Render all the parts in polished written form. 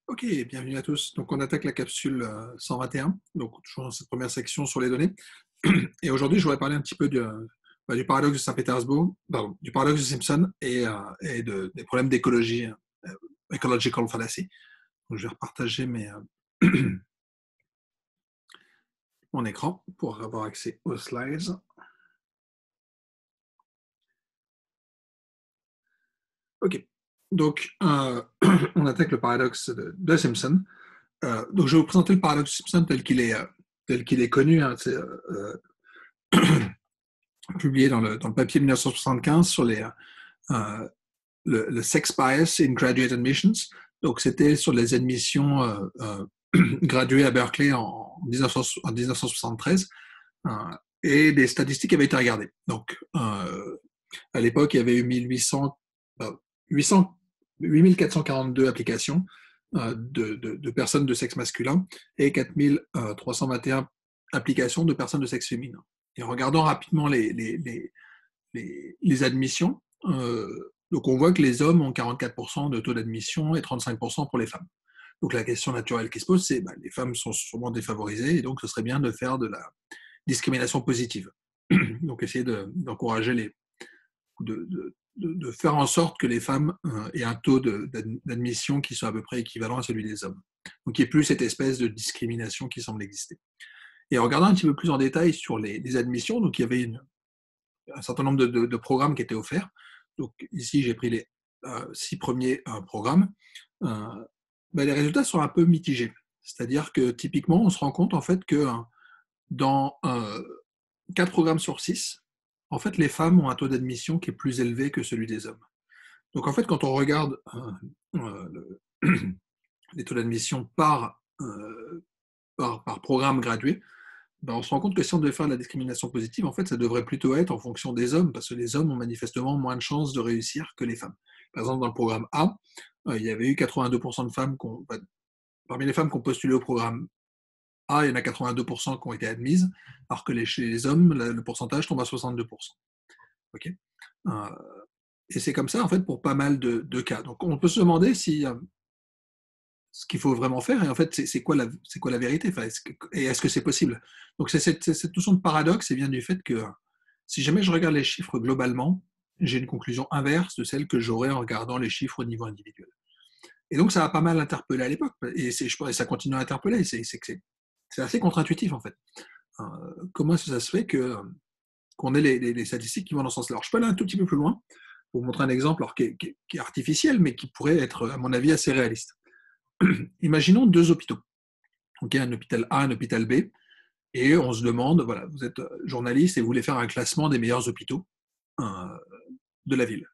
Ok, bienvenue à tous. Donc, on attaque la capsule 121, donc toujours dans cette première section sur les données. Et aujourd'hui, je voudrais parler un petit peu du paradoxe de Saint-Pétersbourg, pardon, du paradoxe de Simpson des problèmes d'écologie, ecological fallacy. Donc, je vais repartager mon écran pour avoir accès aux slides. Ok, donc on attaque le paradoxe de Simpson. Donc, je vais vous présenter le paradoxe de Simpson tel qu'il est connu. Hein, publié dans le papier de 1975 sur le sex bias in graduate admissions. Donc, c'était sur les admissions graduées à Berkeley en 1973. Et des statistiques avaient été regardées. Donc, à l'époque, il y avait eu 8442 applications de personnes de sexe masculin et 4321 applications de personnes de sexe féminin. Et en regardant rapidement les admissions, donc on voit que les hommes ont 44% de taux d'admission et 35% pour les femmes. Donc la question naturelle qui se pose, c'est les femmes sont sûrement défavorisées et donc ce serait bien de faire de la discrimination positive. Donc essayer d'encourager de faire en sorte que les femmes aient un taux d'admission qui soit à peu près équivalent à celui des hommes. Donc il n'y ait plus cette espèce de discrimination qui semble exister. Et en regardant un petit peu plus en détail sur les admissions, donc il y avait un certain nombre de programmes qui étaient offerts. Donc ici, j'ai pris les 6 premiers programmes. Les résultats sont un peu mitigés. C'est-à-dire que typiquement, on se rend compte en fait que dans 4 programmes sur 6, en fait, les femmes ont un taux d'admission qui est plus élevé que celui des hommes. Donc en fait, quand on regarde les taux d'admission par programme gradué, on se rend compte que si on devait faire de la discrimination positive, en fait, ça devrait plutôt être en fonction des hommes, parce que les hommes ont manifestement moins de chances de réussir que les femmes. Par exemple, dans le programme A, il y avait eu 82% de femmes parmi les femmes qui ont postulé au programme A, il y en a 82% qui ont été admises, alors que chez les hommes, le pourcentage tombe à 62%. Okay, et c'est comme ça, en fait, pour pas mal de cas. Donc, on peut se demander si ce qu'il faut vraiment faire, et en fait, c'est quoi la vérité, enfin, est-ce que c'est possible? Donc, cette notion de paradoxe, vient du fait que si jamais je regarde les chiffres globalement, j'ai une conclusion inverse de celle que j'aurais en regardant les chiffres au niveau individuel. Et donc, ça a pas mal interpellé à l'époque, et ça continue à interpeller, c'est assez contre-intuitif, en fait. Comment est-ce que ça se fait qu'on ait les statistiques qui vont dans ce sens-là? Alors, je peux aller un tout petit peu plus loin pour vous montrer un exemple qui est artificiel, mais qui pourrait être, à mon avis, assez réaliste. Imaginons 2 hôpitaux, okay, un hôpital A, un hôpital B, et on se demande, voilà, vous êtes journaliste et vous voulez faire un classement des meilleurs hôpitaux de la ville.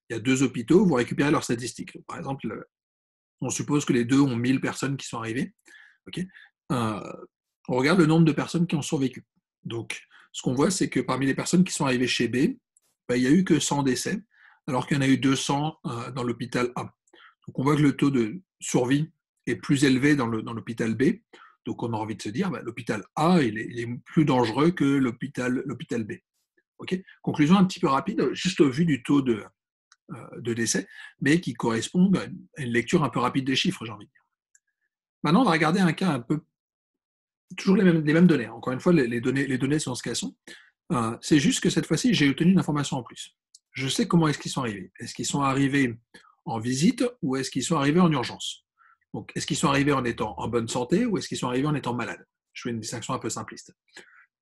Il y a 2 hôpitaux, vous récupérez leurs statistiques. Donc, par exemple, on suppose que les 2 ont 1000 personnes qui sont arrivées. Okay, on regarde le nombre de personnes qui ont survécu. Donc, ce qu'on voit, c'est que parmi les personnes qui sont arrivées chez B, il n'y a eu que 100 décès, alors qu'il y en a eu 200 dans l'hôpital A. Donc, on voit que le taux de survie est plus élevé dans l'hôpital B. Donc, on a envie de se dire, l'hôpital A, il est plus dangereux que l'hôpital B. Okay, conclusion un petit peu rapide, juste au vu du taux de décès, mais qui correspond à une lecture un peu rapide des chiffres, j'ai envie de dire. Maintenant, on va regarder un cas un peu toujours les mêmes données. Encore une fois, les données sont ce qu'elles sont. C'est juste que cette fois-ci, j'ai obtenu une information en plus. Je sais comment est-ce qu'ils sont arrivés. Est-ce qu'ils sont arrivés en visite ou est-ce qu'ils sont arrivés en urgence? Donc, est-ce qu'ils sont arrivés en étant en bonne santé ou est-ce qu'ils sont arrivés en étant malades? Je fais une distinction un peu simpliste.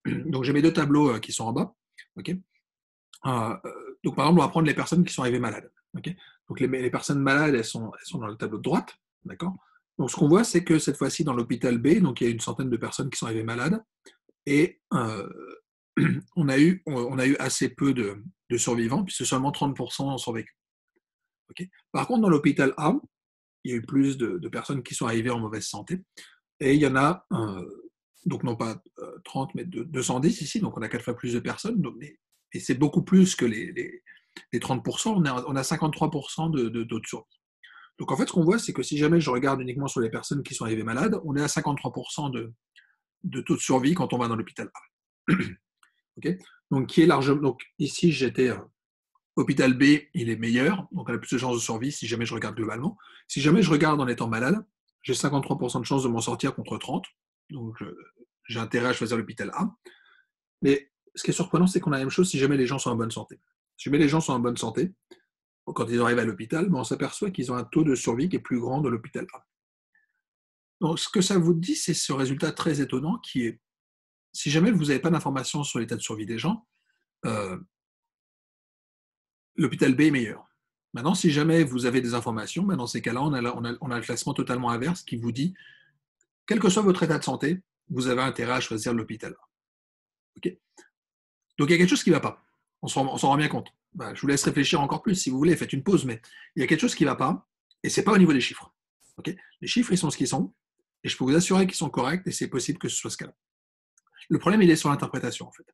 Donc, j'ai mes 2 tableaux qui sont en bas. Okay, donc, par exemple, on va prendre les personnes qui sont arrivées malades. Okay, donc, les personnes malades, elles sont dans le tableau de droite. D'accord. Donc, ce qu'on voit, c'est que cette fois-ci, dans l'hôpital B, donc, il y a une centaine de personnes qui sont arrivées malades et on a eu assez peu de survivants, puisque seulement 30% ont survécu. Okay. Par contre, dans l'hôpital A, il y a eu plus de personnes qui sont arrivées en mauvaise santé, et il y en a, donc non pas 30, mais 210 ici, donc on a 4 fois plus de personnes, et c'est beaucoup plus que les 30%, on a 53% de taux de survie. Donc en fait, ce qu'on voit, c'est que si jamais je regarde uniquement sur les personnes qui sont arrivées malades, on est à 53% de taux de survie quand on va dans l'hôpital A. Okay, donc, qui est largement. Donc ici, j'étais hôpital B, il est meilleur, donc on a plus de chances de survie si jamais je regarde globalement. Si jamais je regarde en étant malade, j'ai 53% de chances de m'en sortir contre 30, donc j'ai intérêt à choisir l'hôpital A. Mais ce qui est surprenant, c'est qu'on a la même chose si jamais les gens sont en bonne santé. Si jamais les gens sont en bonne santé, quand ils arrivent à l'hôpital, on s'aperçoit qu'ils ont un taux de survie qui est plus grand de l'hôpital A. Donc, ce que ça vous dit, c'est ce résultat très étonnant qui est, si jamais vous n'avez pas d'informations sur l'état de survie des gens, euh, l'hôpital B est meilleur. Maintenant, si jamais vous avez des informations, dans ces cas-là, on a le classement totalement inverse qui vous dit, quel que soit votre état de santé, vous avez intérêt à choisir l'hôpital A. Okay. Donc, il y a quelque chose qui ne va pas. On s'en rend bien compte. Ben, je vous laisse réfléchir encore plus. Si vous voulez, faites une pause, mais il y a quelque chose qui ne va pas, et ce n'est pas au niveau des chiffres. Okay. Les chiffres, ils sont ce qu'ils sont, et je peux vous assurer qu'ils sont corrects, et c'est possible que ce soit ce cas-là. Le problème, il est sur l'interprétation, en fait.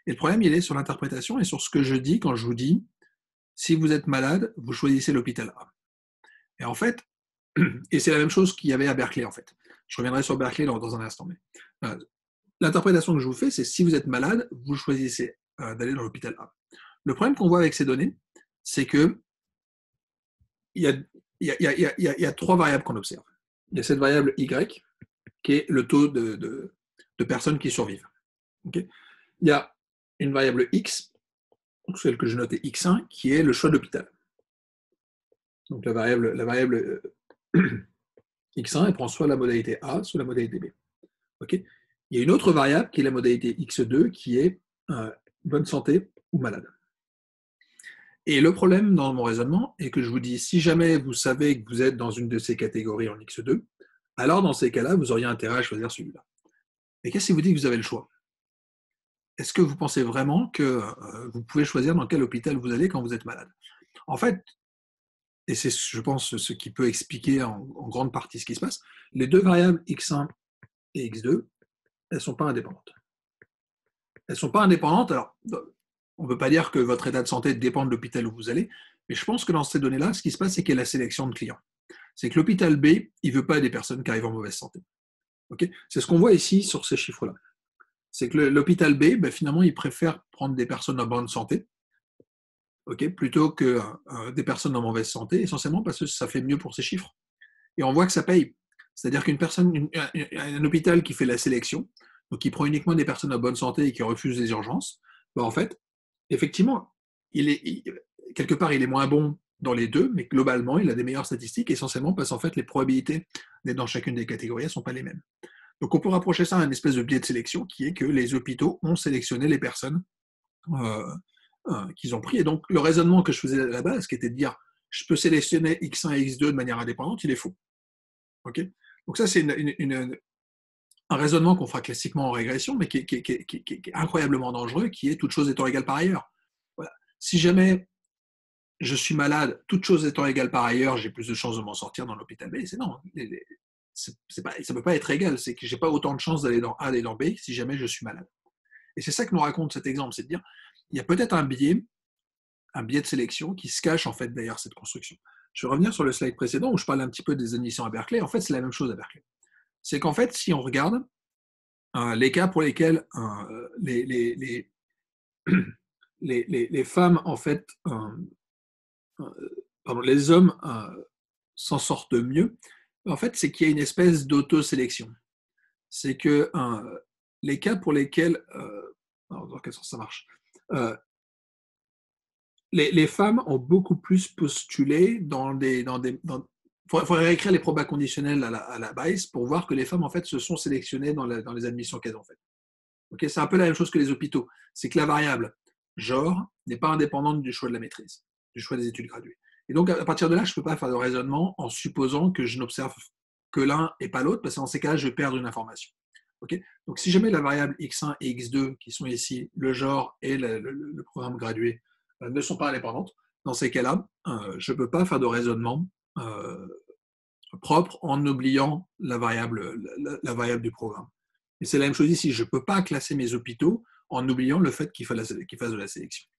Et le problème, il est sur l'interprétation et sur ce que je dis quand je vous dis, si vous êtes malade, vous choisissez l'hôpital A. Et en fait, et c'est la même chose qu'il y avait à Berkeley, en fait. Je reviendrai sur Berkeley dans un instant. Mais l'interprétation que je vous fais, c'est si vous êtes malade, vous choisissez d'aller dans l'hôpital A. Le problème qu'on voit avec ces données, c'est que il y a trois variables qu'on observe. Il y a cette variable Y, qui est le taux de personnes qui survivent. Okay. Il y a une variable X, celle que je notais X1, qui est le choix de l'hôpital. Donc la variable X1, elle prend soit la modalité A, soit la modalité B. Okay. Il y a une autre variable qui est la modalité X2, qui est bonne santé ou malade. Et le problème dans mon raisonnement est que je vous dis, si jamais vous savez que vous êtes dans une de ces catégories en X2, alors dans ces cas-là, vous auriez intérêt à choisir celui-là. Et qu'est-ce qui vous dit que vous avez le choix? Est-ce que vous pensez vraiment que vous pouvez choisir dans quel hôpital vous allez quand vous êtes malade? En fait, et c'est, je pense, ce qui peut expliquer en grande partie ce qui se passe, les deux variables X1 et X2, elles ne sont pas indépendantes. Elles ne sont pas indépendantes, alors on ne peut pas dire que votre état de santé dépend de l'hôpital où vous allez, mais je pense que dans ces données-là, ce qui se passe, c'est qu'il y a la sélection de clients. C'est que l'hôpital B, il ne veut pas des personnes qui arrivent en mauvaise santé. Okay, c'est ce qu'on voit ici sur ces chiffres-là. C'est que l'hôpital B, ben, finalement, il préfère prendre des personnes en bonne santé, okay, plutôt que des personnes en mauvaise santé, essentiellement parce que ça fait mieux pour ces chiffres. Et on voit que ça paye. C'est-à-dire qu'une personne, un hôpital qui fait la sélection, donc qui prend uniquement des personnes en bonne santé et qui refuse les urgences, ben, en fait, effectivement, quelque part, il est moins bon dans les deux, mais globalement, il a des meilleures statistiques, essentiellement parce qu'en fait, les probabilités d'être dans chacune des catégories ne sont pas les mêmes. Donc, on peut rapprocher ça à une espèce de biais de sélection qui est que les hôpitaux ont sélectionné les personnes qu'ils ont pris. Et donc, le raisonnement que je faisais à la base, qui était de dire je peux sélectionner X1 et X2 de manière indépendante, il est faux. Okay, donc, ça, c'est un raisonnement qu'on fera classiquement en régression, mais qui est incroyablement dangereux, qui est toute chose étant égale par ailleurs. Voilà. Si jamais je suis malade, toute chose étant égale par ailleurs, j'ai plus de chances de m'en sortir dans l'hôpital B. C'est non, ça ne peut pas être égal. C'est que j'ai pas autant de chances d'aller dans A et dans B si jamais je suis malade. Et c'est ça que nous raconte cet exemple, c'est de dire il y a peut-être un biais de sélection qui se cache en fait derrière cette construction. Je vais revenir sur le slide précédent où je parle un petit peu des admissions à Berkeley. En fait, c'est la même chose à Berkeley. C'est qu'en fait, si on regarde les cas pour lesquels les femmes, en fait, pardon, les hommes s'en sortent mieux, en fait, c'est qu'il y a une espèce d'auto-sélection. C'est que les cas pour lesquels, dans quel sens ça marche, les femmes ont beaucoup plus postulé faudrait réécrire les probas conditionnels à la base pour voir que les femmes, en fait, se sont sélectionnées dans les admissions qu'elles ont faites. Okay, c'est un peu la même chose que les hôpitaux. C'est que la variable genre n'est pas indépendante du choix de la maîtrise, du choix des études graduées. Et donc, à partir de là, je ne peux pas faire de raisonnement en supposant que je n'observe que l'un et pas l'autre, parce que dans ces cas-là, je vais perdre une information. Okay, donc, si jamais la variable X1 et X2, qui sont ici le genre et le programme gradué, ne sont pas indépendantes, dans ces cas-là, je ne peux pas faire de raisonnement propre en oubliant la variable du programme. Et c'est la même chose ici. Je ne peux pas classer mes hôpitaux en oubliant le fait qu'ils fassent de la sélection.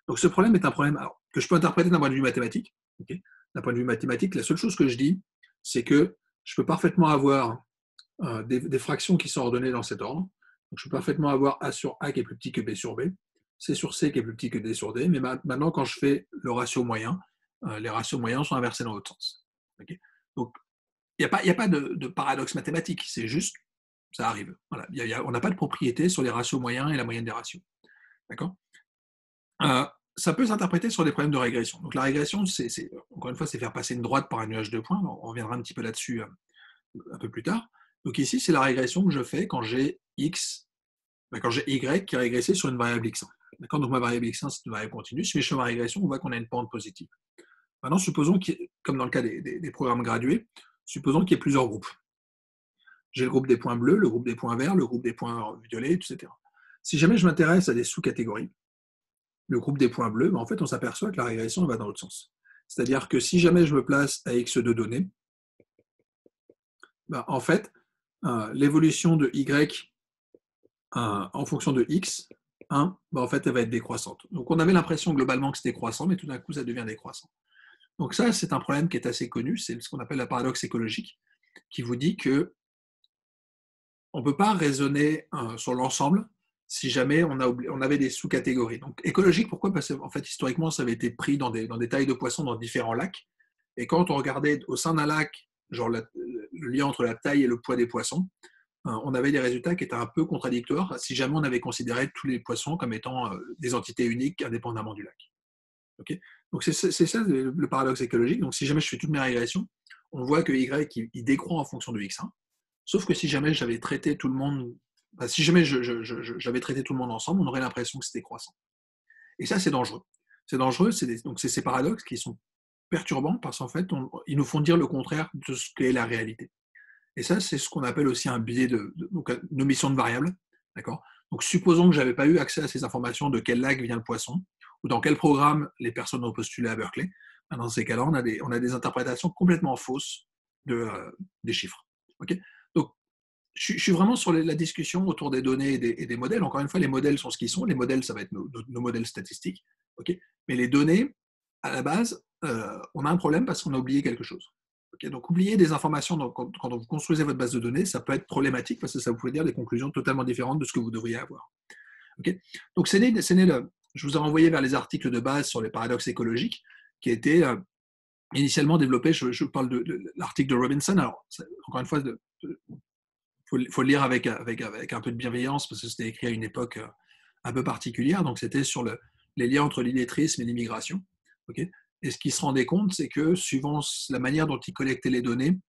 Donc ce problème est un problème que je peux interpréter d'un point de vue mathématique. Okay, d'un point de vue mathématique, la seule chose que je dis, c'est que je peux parfaitement avoir des fractions qui sont ordonnées dans cet ordre. Donc je peux parfaitement avoir A sur A qui est plus petit que B sur B, C sur C qui est plus petit que D sur D, mais maintenant quand je fais le ratio moyen, les ratios moyens sont inversés dans l'autre sens. Okay, donc y a pas de paradoxe mathématique, c'est juste, ça arrive. Voilà. On n'a pas de propriété sur les ratios moyens et la moyenne des ratios. D'accord. Ça peut s'interpréter sur des problèmes de régression. Donc la régression, encore une fois, c'est faire passer une droite par un nuage de points. On reviendra un petit peu là-dessus un peu plus tard. Donc ici, c'est la régression que je fais quand j'ai x, quand j'ai y qui est régressé sur une variable x1. D'accord. Donc ma variable x1, c'est une variable continue. Si je fais ma régression, on voit qu'on a une pente positive. Maintenant, supposons comme dans le cas des programmes gradués, supposons qu'il y ait plusieurs groupes. J'ai le groupe des points bleus, le groupe des points verts, le groupe des points violets, etc. Si jamais je m'intéresse à des sous-catégories, le groupe des points bleus, en fait, on s'aperçoit que la régression va dans l'autre sens. C'est-à-dire que si jamais je me place à x2 données, en fait, l'évolution de y en fonction de x, en fait, elle va être décroissante. Donc on avait l'impression globalement que c'était croissant, mais tout d'un coup, ça devient décroissant. Donc ça, c'est un problème qui est assez connu, c'est ce qu'on appelle le paradoxe écologique, qui vous dit que on ne peut pas raisonner sur l'ensemble si jamais on avait des sous-catégories. Donc écologique, pourquoi? Parce qu'en fait, historiquement, ça avait été pris dans des tailles de poissons dans différents lacs. Et quand on regardait au sein d'un lac, genre le lien entre la taille et le poids des poissons, on avait des résultats qui étaient un peu contradictoires si jamais on avait considéré tous les poissons comme étant des entités uniques indépendamment du lac. Okay. Donc c'est ça le paradoxe écologique. Donc si jamais je fais toutes mes régressions, on voit que y il décroît en fonction de x1. Sauf que si jamais j'avais traité tout le monde, si jamais j'avais traité tout le monde ensemble, on aurait l'impression que c'était croissant. Et ça, c'est dangereux. C'est dangereux, donc c'est ces paradoxes qui sont perturbants parce qu'en fait, ils nous font dire le contraire de ce qu'est la réalité. Et ça, c'est ce qu'on appelle aussi un biais donc une omission de variable. D'accord. Donc supposons que je n'avais pas eu accès à ces informations de quel lac vient le poisson ou dans quel programme les personnes ont postulé à Berkeley. Dans ces cas-là, on a des interprétations complètement fausses des chiffres. Okay. Donc je suis vraiment sur la discussion autour des données et des modèles. Encore une fois, les modèles sont ce qu'ils sont. Les modèles, ça va être nos modèles statistiques. Okay. Mais les données, à la base, on a un problème parce qu'on a oublié quelque chose. Okay. Donc, oublier des informations quand vous construisez votre base de données, ça peut être problématique parce que ça vous pouvez dire des conclusions totalement différentes de ce que vous devriez avoir. Okay. Donc, je vous ai renvoyé vers les articles de base sur les paradoxes écologiques qui étaient initialement développés. Je parle de l'article de Robinson. Alors, encore une fois, faut le lire avec un peu de bienveillance parce que c'était écrit à une époque un peu particulière. Donc, c'était sur les liens entre l'illettrisme et l'immigration. Okay. Et ce qu'il se rendait compte, c'est que suivant la manière dont il collectait les données,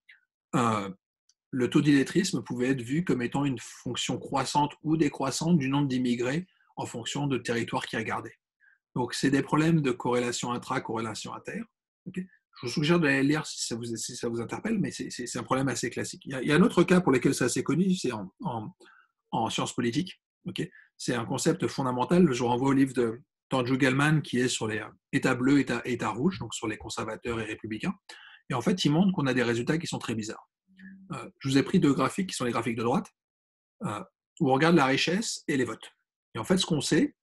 le taux d'illettrisme pouvait être vu comme étant une fonction croissante ou décroissante du nombre d'immigrés en fonction de territoire qu'il regardait. Donc, c'est des problèmes de corrélation intra, corrélation inter. Okay. Je vous suggère d'aller lire si ça vous interpelle, mais c'est un problème assez classique. Il y a un autre cas pour lequel c'est assez connu, c'est en sciences politiques. Okay. C'est un concept fondamental. Je vous renvoie au livre d'Andrew Gell-Mann qui est sur les États bleus et États rouges, donc sur les conservateurs et républicains. Et en fait, il montre qu'on a des résultats qui sont très bizarres. Je vous ai pris deux graphiques qui sont les graphiques de droite, où on regarde la richesse et les votes. Et en fait, ce qu'on sait,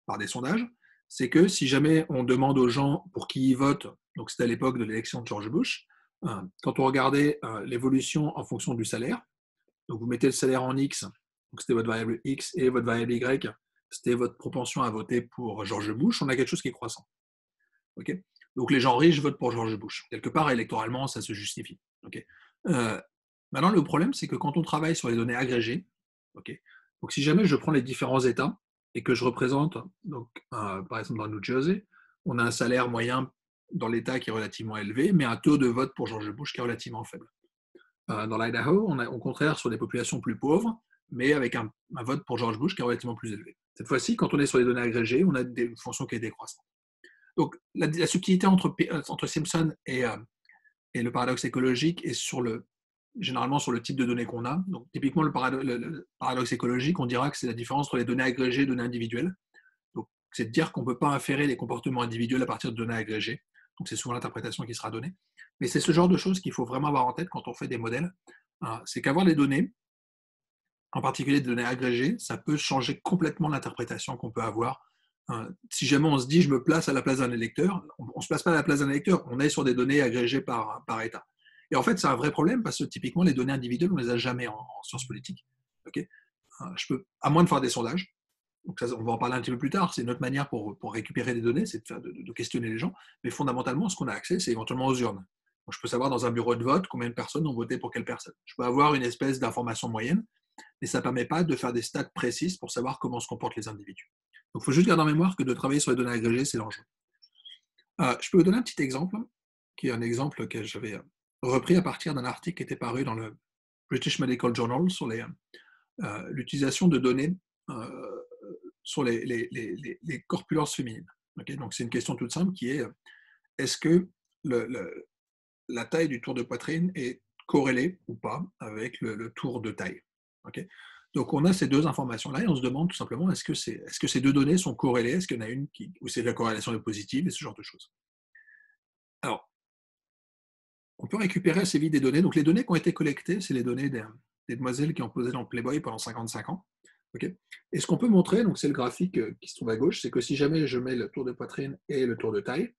par des sondages, c'est que si jamais on demande aux gens pour qui ils votent, donc c'était à l'époque de l'élection de George Bush, quand on regardait l'évolution en fonction du salaire, donc vous mettez le salaire en X, donc c'était votre variable X, et votre variable Y, c'était votre propension à voter pour George Bush, on a quelque chose qui est croissant. Okay. Donc les gens riches votent pour George Bush. Quelque part, électoralement, ça se justifie. Okay. Maintenant, le problème, c'est que quand on travaille sur les données agrégées, okay, donc si jamais je prends les différents États et que je représente, donc, par exemple dans le New Jersey, on a un salaire moyen dans l'État qui est relativement élevé, mais un taux de vote pour George Bush qui est relativement faible. Dans l'Idaho, on a au contraire sur des populations plus pauvres, mais avec un vote pour George Bush qui est relativement plus élevé. Cette fois-ci, quand on est sur les données agrégées, on a une fonction qui est décroissante. Donc la subtilité entre Simpson et le paradoxe écologique est généralement sur le type de données qu'on a. Donc, typiquement, le paradoxe écologique, on dira que c'est la différence entre les données agrégées et les données individuelles. Donc, c'est de dire qu'on ne peut pas inférer les comportements individuels à partir de données agrégées. Donc, c'est souvent l'interprétation qui sera donnée. Mais c'est ce genre de choses qu'il faut vraiment avoir en tête quand on fait des modèles. C'est qu'avoir les données, en particulier des données agrégées, ça peut changer complètement l'interprétation qu'on peut avoir. Si jamais on se dit je me place à la place d'un électeur, on ne se place pas à la place d'un électeur, on est sur des données agrégées par État. Et en fait, c'est un vrai problème parce que typiquement, les données individuelles, on ne les a jamais en sciences politiques. Okay. À moins de faire des sondages, donc ça, on va en parler un petit peu plus tard, c'est une autre manière pour récupérer des données, c'est de questionner les gens, mais fondamentalement, ce qu'on a accès, c'est éventuellement aux urnes. Donc, je peux savoir dans un bureau de vote combien de personnes ont voté pour quelle personne. Je peux avoir une espèce d'information moyenne, mais ça ne permet pas de faire des stats précises pour savoir comment se comportent les individus. Donc, il faut juste garder en mémoire que de travailler sur les données agrégées, c'est l'enjeu. Je peux vous donner un petit exemple, qui est un exemple que j'avais repris à partir d'un article qui était paru dans le British Medical Journal sur l'utilisation de données sur les corpulences féminines. Okay, donc, c'est une question toute simple qui est est-ce que la taille du tour de poitrine est corrélée ou pas avec le tour de taille? Okay, donc, on a ces deux informations-là et on se demande tout simplement est-ce que ces deux données sont corrélées? Est-ce qu'il y en a une où la corrélation est positive et ce genre de choses? Alors, on peut récupérer assez vite des données. Donc, les données qui ont été collectées, c'est les données des demoiselles qui ont posé dans le Playboy pendant 55 ans. Okay, et ce qu'on peut montrer, donc c'est le graphique qui se trouve à gauche, c'est que si jamais je mets le tour de poitrine et le tour de taille,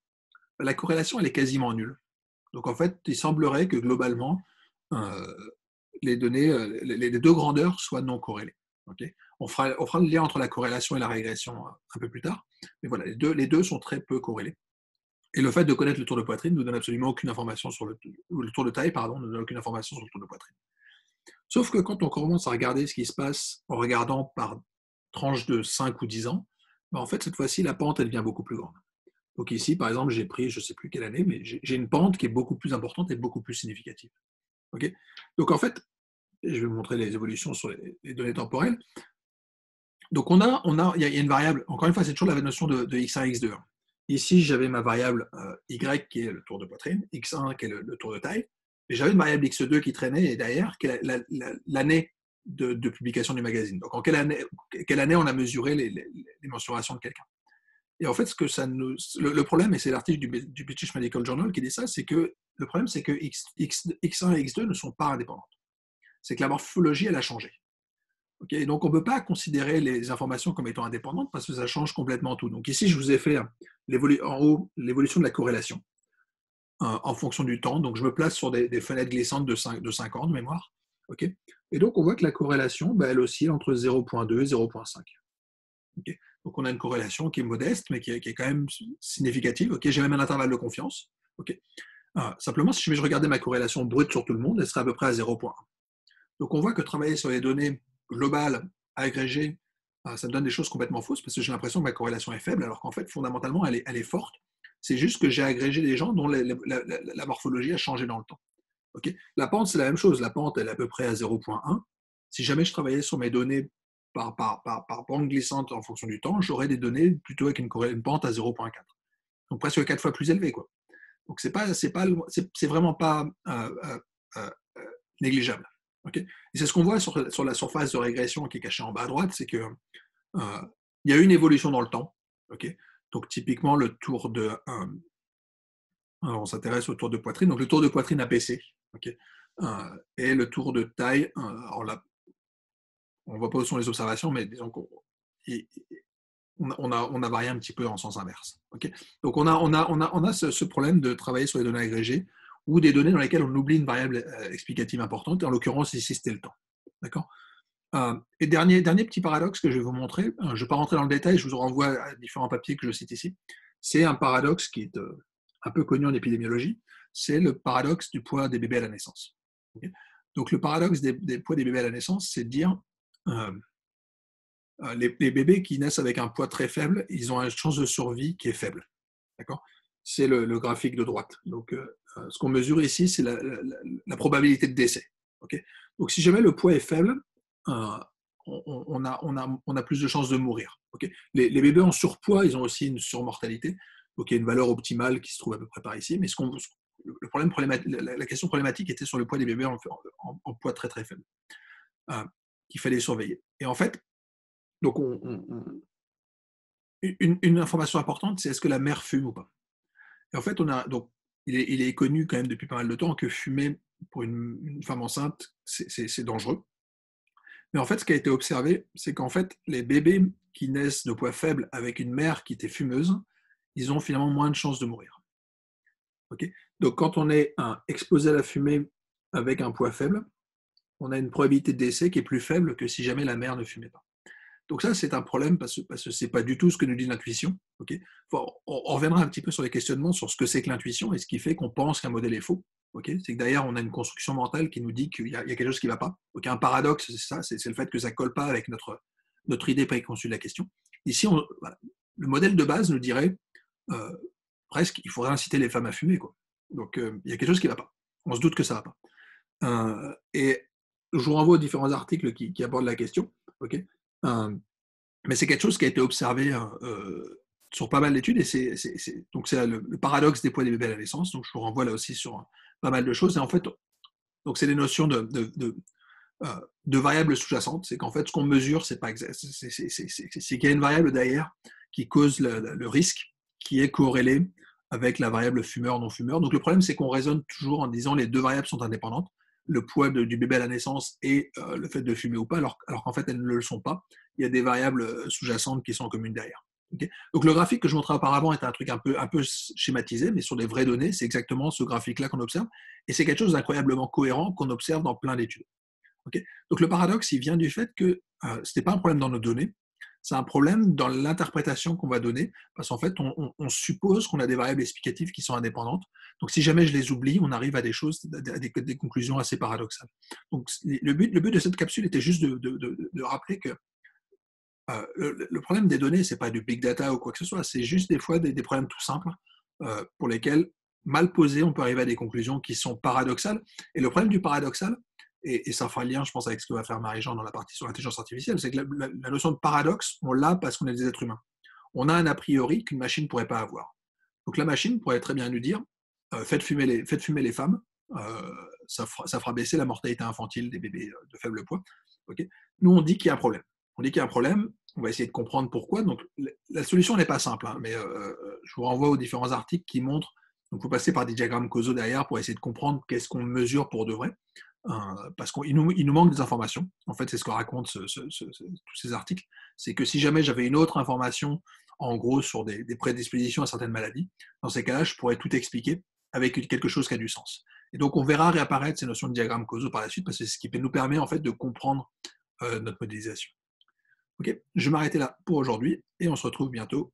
la corrélation elle est quasiment nulle. Donc en fait, il semblerait que globalement, les données, les deux grandeurs soient non corrélées. Okay, on fera le lien entre la corrélation et la régression un peu plus tard, mais voilà, les deux sont très peu corrélés. Et le fait de connaître le tour de poitrine ne nous donne absolument aucune information sur le tour de taille, pardon, ne nous donne aucune information sur le tour de poitrine. Sauf que quand on commence à regarder ce qui se passe en regardant par tranche de 5 ou 10 ans, en fait, cette fois-ci, la pente, elle devient beaucoup plus grande. Donc ici, par exemple, j'ai pris, je ne sais plus quelle année, mais j'ai une pente qui est beaucoup plus importante et beaucoup plus significative. Okay, donc en fait, je vais vous montrer les évolutions sur les données temporelles. Donc il y a une variable, encore une fois, c'est toujours la notion de x1 et x2. Ici, j'avais ma variable y qui est le tour de poitrine, x1 qui est le tour de taille, et j'avais une variable x2 qui traînait derrière, qui est l'année de publication du magazine. Donc en quelle année on a mesuré les mensurations de quelqu'un. Et en fait, le problème, et c'est l'article du British Medical Journal qui dit ça, c'est que le problème, c'est que x1 et x2 ne sont pas indépendantes. C'est que la morphologie, elle a changé. Okay, donc, on ne peut pas considérer les informations comme étant indépendantes parce que ça change complètement tout. Donc, ici, je vous ai fait en haut l'évolution de la corrélation en fonction du temps. Donc, je me place sur des fenêtres glissantes de 5 ans de mémoire. Okay, et donc, on voit que la corrélation, elle oscille entre 0,2 et 0,5. Okay, donc, on a une corrélation qui est modeste, mais qui est quand même significative. Okay, j'ai même un intervalle de confiance. Okay, simplement, si je regardais ma corrélation brute sur tout le monde, elle serait à peu près à 0,1. Donc, on voit que travailler sur les données globales, agrégées, ça me donne des choses complètement fausses parce que j'ai l'impression que ma corrélation est faible, alors qu'en fait, fondamentalement, elle est forte. C'est juste que j'ai agrégé des gens dont la morphologie a changé dans le temps. Okay, la pente, c'est la même chose. La pente, elle est à peu près à 0,1. Si jamais je travaillais sur mes données par bande glissante en fonction du temps, j'aurais des données plutôt avec une pente à 0,4. Donc, presque 4 fois plus élevée, quoi. Donc, c'est vraiment pas négligeable. Okay, et c'est ce qu'on voit sur la surface de régression qui est cachée en bas à droite, c'est qu'il y a une évolution dans le temps. Okay, donc typiquement le tour de alors on s'intéresse au tour de poitrine, donc le tour de poitrine a baissé. Okay, et le tour de taille, alors là, on ne voit pas où sont les observations, mais disons qu'on a varié un petit peu en sens inverse. Okay, donc on a ce problème de travailler sur les données agrégées ou des données dans lesquelles on oublie une variable explicative importante, et en l'occurrence ici c'était le temps. D'accord. Et dernier petit paradoxe que je vais vous montrer, je ne vais pas rentrer dans le détail, je vous renvoie à différents papiers que je cite ici, c'est un paradoxe qui est un peu connu en épidémiologie, c'est le paradoxe du poids des bébés à la naissance. Okay, donc le paradoxe des poids des bébés à la naissance, c'est de dire les bébés qui naissent avec un poids très faible, ils ont une chance de survie qui est faible. D'accord. C'est le graphique de droite. Donc, ce qu'on mesure ici, c'est la probabilité de décès. Okay, donc, si jamais le poids est faible, on a plus de chances de mourir. Okay, les bébés en surpoids, ils ont aussi une surmortalité. Donc, il y a une valeur optimale qui se trouve à peu près par ici. Mais la question problématique était sur le poids des bébés en poids très très faible, qu'il fallait surveiller. Et en fait, donc une information importante, c'est est-ce que la mère fume ou pas. Et en fait, il est connu quand même depuis pas mal de temps que fumer pour une femme enceinte, c'est dangereux. Mais en fait, ce qui a été observé, c'est qu'en fait, les bébés qui naissent de poids faible avec une mère qui était fumeuse, ils ont finalement moins de chances de mourir. Okay, donc, quand on est exposé à la fumée avec un poids faible, on a une probabilité de décès qui est plus faible que si jamais la mère ne fumait pas. Donc ça, c'est un problème parce que c'est pas du tout ce que nous dit l'intuition. Ok. Enfin, on reviendra un petit peu sur les questionnements sur ce que c'est que l'intuition et ce qui fait qu'on pense qu'un modèle est faux. Ok. C'est que derrière, on a une construction mentale qui nous dit qu'il y a quelque chose qui ne va pas. Ok. Un paradoxe, c'est ça, c'est le fait que ça ne colle pas avec notre idée préconçue de la question. Ici, voilà, le modèle de base nous dirait euh, presque il faudrait inciter les femmes à fumer. Quoi. Donc il y a quelque chose qui ne va pas. On se doute que ça ne va pas. Et je vous renvoie aux différents articles qui abordent la question. Ok. Mais c'est quelque chose qui a été observé sur pas mal d'études, et donc c'est le paradoxe des poids des bébés à la naissance. Donc je vous renvoie là aussi sur pas mal de choses. Et en fait, donc c'est des notions de variables sous-jacentes. C'est qu'en fait, ce qu'on mesure, c'est pas exact. C'est qu'il y a une variable derrière qui cause le risque, qui est corrélée avec la variable fumeur-non-fumeur. Donc le problème, c'est qu'on raisonne toujours en disant les deux variables sont indépendantes, le poids du bébé à la naissance et le fait de fumer ou pas, alors qu'en fait, elles ne le sont pas. Il y a des variables sous-jacentes qui sont communes derrière. Okay. Donc le graphique que je montrais auparavant est un truc un peu schématisé, mais sur des vraies données, c'est exactement ce graphique-là qu'on observe. Et c'est quelque chose d'incroyablement cohérent qu'on observe dans plein d'études. Okay. Donc le paradoxe, il vient du fait que ce n'est pas un problème dans nos données, c'est un problème dans l'interprétation qu'on va donner, parce qu'en fait, on suppose qu'on a des variables explicatives qui sont indépendantes. Donc si jamais je les oublie, on arrive à des choses, à des conclusions assez paradoxales. Donc le but de cette capsule était juste de rappeler que le problème des données, ce n'est pas du big data ou quoi que ce soit, c'est juste des fois des problèmes tout simples pour lesquels, mal posés, on peut arriver à des conclusions qui sont paradoxales. Et le problème du paradoxal, et ça fera lien, je pense, avec ce que va faire Marie-Jean dans la partie sur l'intelligence artificielle, c'est que la notion de paradoxe, on l'a parce qu'on est des êtres humains. On a un a priori qu'une machine ne pourrait pas avoir. Donc la machine pourrait très bien nous dire faites fumer les femmes, ça fera baisser la mortalité infantile des bébés de faible poids. Okay. Nous, on dit qu'il y a un problème. On dit qu'il y a un problème, on va essayer de comprendre pourquoi. Donc la solution n'est pas simple, hein, mais je vous renvoie aux différents articles qui montrent. Donc il faut passer par des diagrammes causaux derrière pour essayer de comprendre qu'est-ce qu'on mesure pour de vrai. Parce qu'il nous manque des informations. En fait, c'est ce que racontent tous ces articles. C'est que si jamais j'avais une autre information, en gros, sur des prédispositions à certaines maladies, dans ces cas-là, je pourrais tout expliquer avec quelque chose qui a du sens. Et donc, on verra réapparaître ces notions de diagrammes causaux par la suite, parce que c'est ce qui nous permet en fait de comprendre notre modélisation. Ok, je vais m'arrêter là pour aujourd'hui, et on se retrouve bientôt